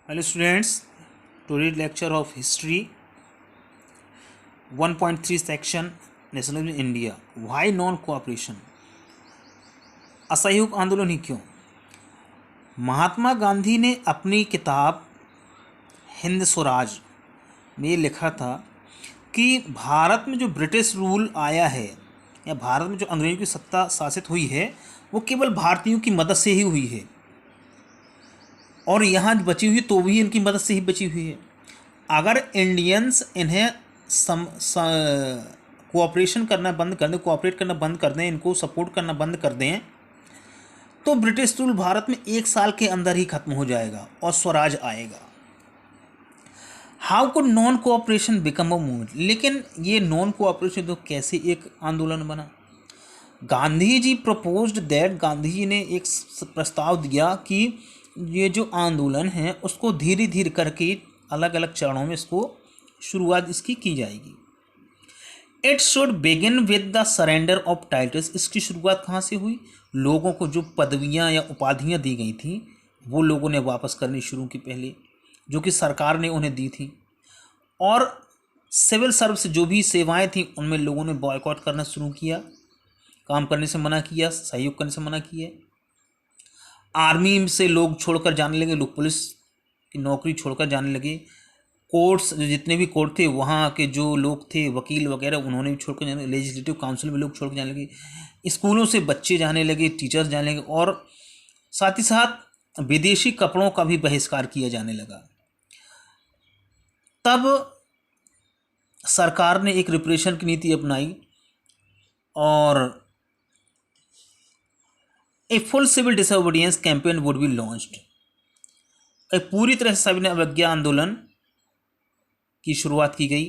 Hello students, today's lecture of history 1.3 section Nationalism in India. Why non-cooperation? असहयोग आंदोलन ही क्यों? महात्मा गांधी ने अपनी किताब हिंद स्वराज में लिखा था कि भारत में जो ब्रिटिश रूल आया है या भारत में जो अंग्रेजों की सत्ता शासित हुई है वो केवल भारतीयों की मदद से ही हुई है और यहाँ बची हुई तो भी इनकी मदद से ही बची हुई है। अगर इंडियंस इन्हें कोऑपरेशन करना बंद कर दें, कोऑपरेट करना बंद कर दें, इनको सपोर्ट करना बंद कर दें तो ब्रिटिश रूल भारत में 1 साल के अंदर ही खत्म हो जाएगा और स्वराज आएगा। How could non cooperation become a movement? लेकिन ये नॉन कोऑपरेशन तो कैसे एक आंदोलन बना? गांधी जी प्रपोज्ड दैट, गांधी जी ने एक प्रस्ताव दिया कि ये जो आंदोलन है उसको धीरे धीरे करके अलग अलग चरणों में इसको शुरुआत इसकी की जाएगी। It should begin with the surrender of titles. इसकी शुरुआत कहाँ से हुई? लोगों को जो पदवियाँ या उपाधियाँ दी गई थी वो लोगों ने वापस करनी शुरू की पहले, जो कि सरकार ने उन्हें दी थी। और सिविल सर्विस जो भी सेवाएं थी उनमें लोगों ने बॉयकॉट करना शुरू किया, काम करने से मना किया, सहयोग करने से मना किया। आर्मी से लोग छोड़कर जाने लगे, लोग पुलिस की नौकरी छोड़कर जाने लगे। कोर्ट्स, जितने भी कोर्ट थे वहाँ के जो लोग थे वकील वगैरह उन्होंने भी छोड़कर जाने लगे। लेजिस्लेटिव काउंसिल में लोग छोड़कर जाने लगे। स्कूलों से बच्चे जाने लगे, टीचर्स जाने लगे और साथ ही साथ विदेशी कपड़ों का भी बहिष्कार किया जाने लगा। तब सरकार ने एक रिप्रेशन की नीति अपनाई और a full civil disobedience campaign would be launched. एक पूरी तरह से सविनय अवज्ञा आंदोलन की शुरुआत की गई,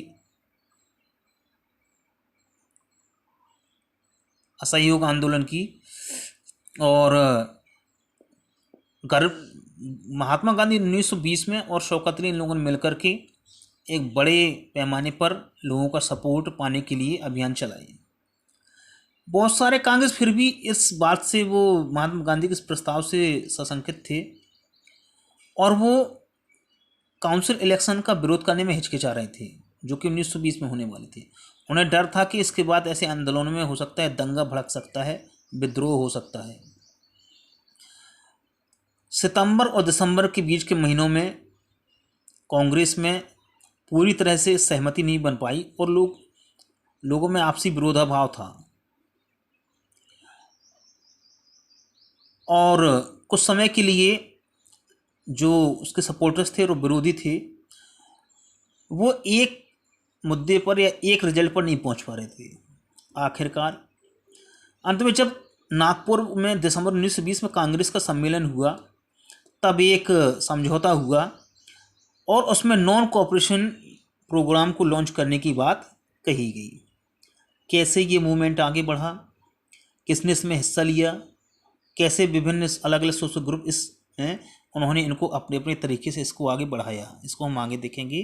असहयोग आंदोलन की। और महात्मा गांधी 1920 में और शौकत अली इन लोगों ने मिलकर के एक बड़े पैमाने पर लोगों का सपोर्ट पाने के लिए अभियान चलाए। बहुत सारे कांग्रेस फिर भी इस बात से, वो महात्मा गांधी के इस प्रस्ताव से सशंकित थे और वो काउंसिल इलेक्शन का विरोध करने में हिचकिचा रहे थे जो कि 1920 में होने वाले थे। उन्हें डर था कि इसके बाद ऐसे आंदोलनों में हो सकता है दंगा भड़क सकता है, विद्रोह हो सकता है। सितंबर और दिसंबर के बीच के महीनों में कांग्रेस में पूरी तरह से सहमति नहीं बन पाई और लोगों में आपसी विरोधाभाव था और कुछ समय के लिए जो उसके सपोर्टर्स थे और विरोधी थे वो एक मुद्दे पर या एक रिजल्ट पर नहीं पहुंच पा रहे थे। आखिरकार अंत में जब नागपुर में दिसंबर 1920 में कांग्रेस का सम्मेलन हुआ तब एक समझौता हुआ और उसमें नॉन कोऑपरेशन प्रोग्राम को लॉन्च करने की बात कही गई। कैसे ये मूवमेंट आगे बढ़ा, किसने इसमें हिस्सा लिया, कैसे विभिन्न अलग अलग सोशल ग्रुप उन्होंने इनको अपने अपने तरीके से इसको आगे बढ़ाया, इसको हम आगे देखेंगे।